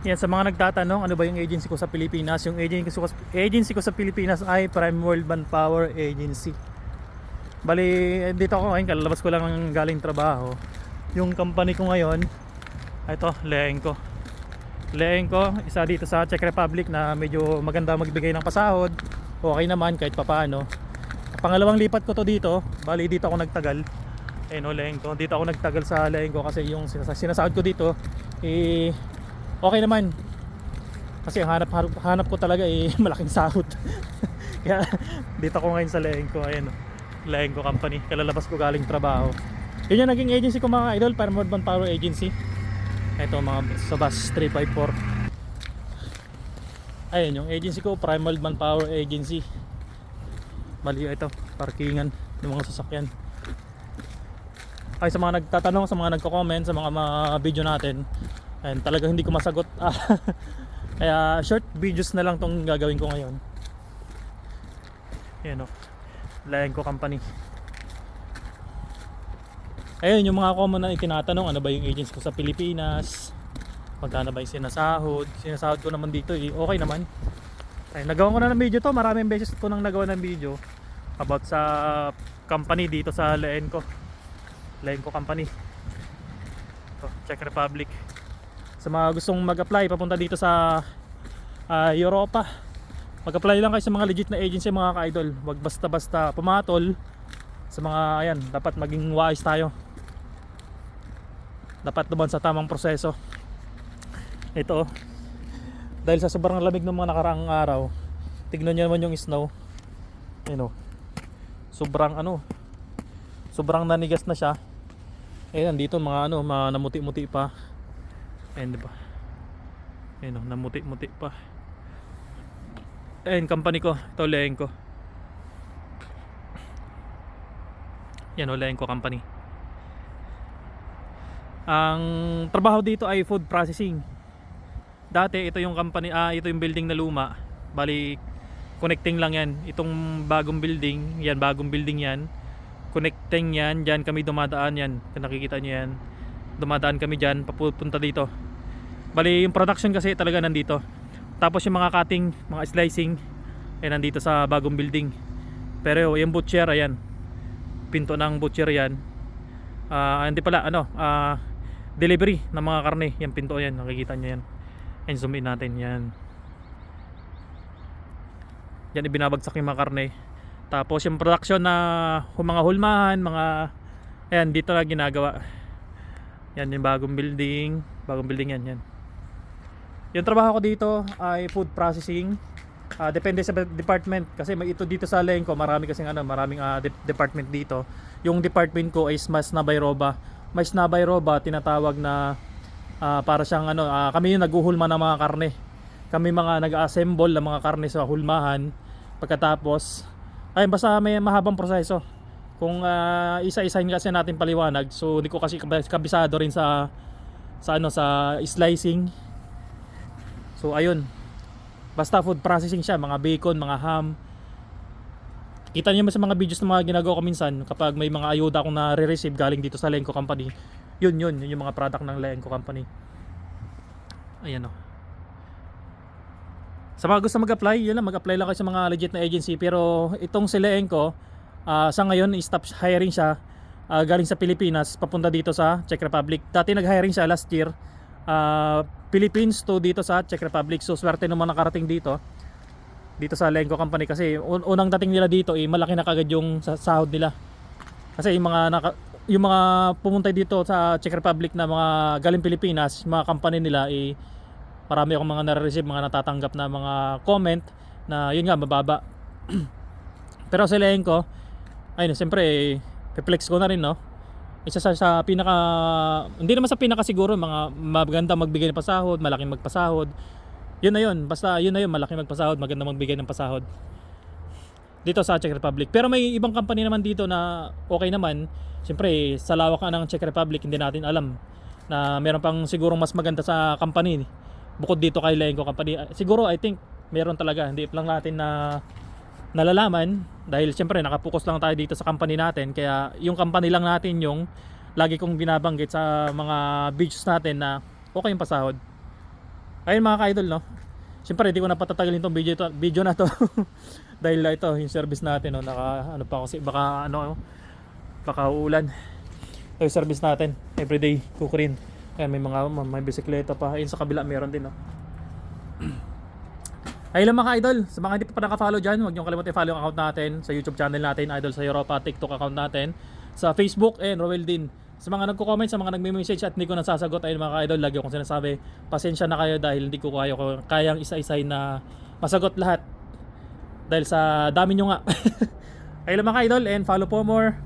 Yan, sa mga nagtatanong ano ba yung agency ko sa Pilipinas, yung agency ko sa Pilipinas ay Prime World Manpower Agency. Bali, dito ako ngayon, kalalabas ko lang ng galing trabaho. Yung company ko ngayon, ito, Leenco, isa dito sa Czech Republic na medyo maganda magbigay ng pasahod. Okay naman kahit papaano. Pangalawang lipat ko to dito, bali dito ako nagtagal. Ayun o, Leenco. Dito ako nagtagal sa Leenco kasi yung sinasahod ko dito, okay naman. Kasi ang hanap ko talaga malaking sahod. Kaya dito ako ngayon sa Leenco. Ayun o, Leenco Company. Kalalabas ko galing trabaho. Yun yung naging agency ko mga idol, Paramount Manpower Agency. Ito mga Sabas 354. Ayun yung agency ko, Primal Manpower Agency. Mali ito, parkingan ng mga sasakyan. Ay, sa mga nagtatanong, sa mga nagko-comment sa mga video natin, ayun, talagang hindi ko masagot. Kaya short videos na lang tong gagawin ko ngayon. Ayan o, Leenco Company. Ayun yung mga common na itinatanong, ano ba yung agency ko sa Pilipinas, magkano ba yung sinasahod ko naman dito okay naman. Ay, nagawa ko na ng video to, maraming beses ko nang nagawa ng video about sa company dito sa Leenco Company to, Czech Republic. Sa mga gustong mag-apply papunta dito sa Europa, mag-apply lang kayo sa mga legit na agency mga ka-idol. Wag basta-basta pumatol sa mga ayan, dapat maging wise tayo. Dapat dumaan sa tamang proseso. Ito, dahil sa sobrang lamig ng mga nakaraang araw, tignan nyo naman yung snow. Sobrang nanigas na siya. Nandito mga namuti-muti pa. Diba? Namuti-muti pa. Company ko, ito Leenco. Leenco Company. Ang trabaho dito ay food processing. Dati ito yung company, ito yung building na luma. Bali connecting lang yan. Itong bagong building yan. Connecting yan, diyan kami dumadaan yan. Kung nakikita niyo yan. Dumadaan kami diyan papunta dito. Bali yung production kasi talaga nandito. Tapos yung mga cutting, mga slicing nandito sa bagong building. Pero yung butcher ayan. Pinto ng butcher yan. Hindi pala delivery ng mga karne, yung pinto yan, nakikita nyo yan. Zoom in natin yan. Yan ibinabagsak yung mga karne. Tapos yung production na mga hulmahan, dito na ginagawa. Yan yung bagong building yan. Yung trabaho ko dito ay food processing. Depende sa department kasi may ito dito sa Leenco, maraming department dito. Yung department ko is Mas Nabayroba, tinatawag na para siyang kami yung naghuhulma ng mga karne. Kami mga nag-assemble ng mga karne sa hulmahan. Pagkatapos basta may mahabang proseso. Kung isa-isahin kasi natin paliwanag, so hindi ko kasi kabisado rin sa slicing. So ayun. Basta food processing siya, mga bacon, mga ham. Kita niyo sa mga videos na mga ginagawa ko minsan kapag may mga ayuda akong na-receive galing dito sa Leenco Company. Yun yung mga product ng Leenco Company. Ayan o. Sa mga gusto mag-apply, yun lang, mag-apply lang kayo sa mga legit na agency. Pero itong si Leenco, sa ngayon stop hiring siya galing sa Pilipinas papunta dito sa Czech Republic. Dati nag-hiring siya last year, Philippines to dito sa Czech Republic. So swerte naman nakarating dito sa Leenco Company kasi unang dating nila dito malaki na kagad yung sahod nila. Kasi yung mga pumunta dito sa Czech Republic na mga galing Pilipinas, mga company nila marami akong mga nare-receive, mga natatanggap na mga comment na yun nga mababa. Pero sa Leenco, ayun siyempre flex ko na rin, no. Isa sa pinaka, hindi naman sa pinaka siguro, mga maganda magbigay ng pasahod, malaking magpasahod. Yun na yun, basta yun na yun, malaking magpasahod, maganda magbigay ng pasahod dito sa Czech Republic. Pero may ibang company naman dito na okay naman. Siyempre sa lawak ng Czech Republic, hindi natin alam na meron pang sigurong mas maganda sa company bukod dito kay Leenco Company. Siguro I think meron talaga, hindi lang natin na nalalaman dahil siyempre nakapokus lang tayo dito sa company natin. Kaya yung company lang natin yung lagi kong binabanggit sa mga videos natin na okay yung pasahod. Ayun mga ka-idol, no. Siyempre hindi ko na patatagalin tong video na to. Dahil ito yung service natin, no. Naka ano pa kasi baka ano, baka uulan. Ito yung service natin, everyday kukurin. Ayan, may bisikleta pa. Ayun sa kabila meron din, no. Ayun lang mga idol, sa mga hindi pa naka-follow dyan, huwag nyo kalimutan i-follow ang account natin sa YouTube channel natin, Idol sa Europa, TikTok account natin, sa Facebook, and Roel din. Sa mga nagko-comment, sa mga nagme-message at hindi ko nasasagot, ayun mga idol, lagi akong sinasabi, pasensya na kayo dahil hindi ko kayang isa-isay na masagot lahat. Dahil sa dami nyo nga. Ayun lang mga idol, and follow for more.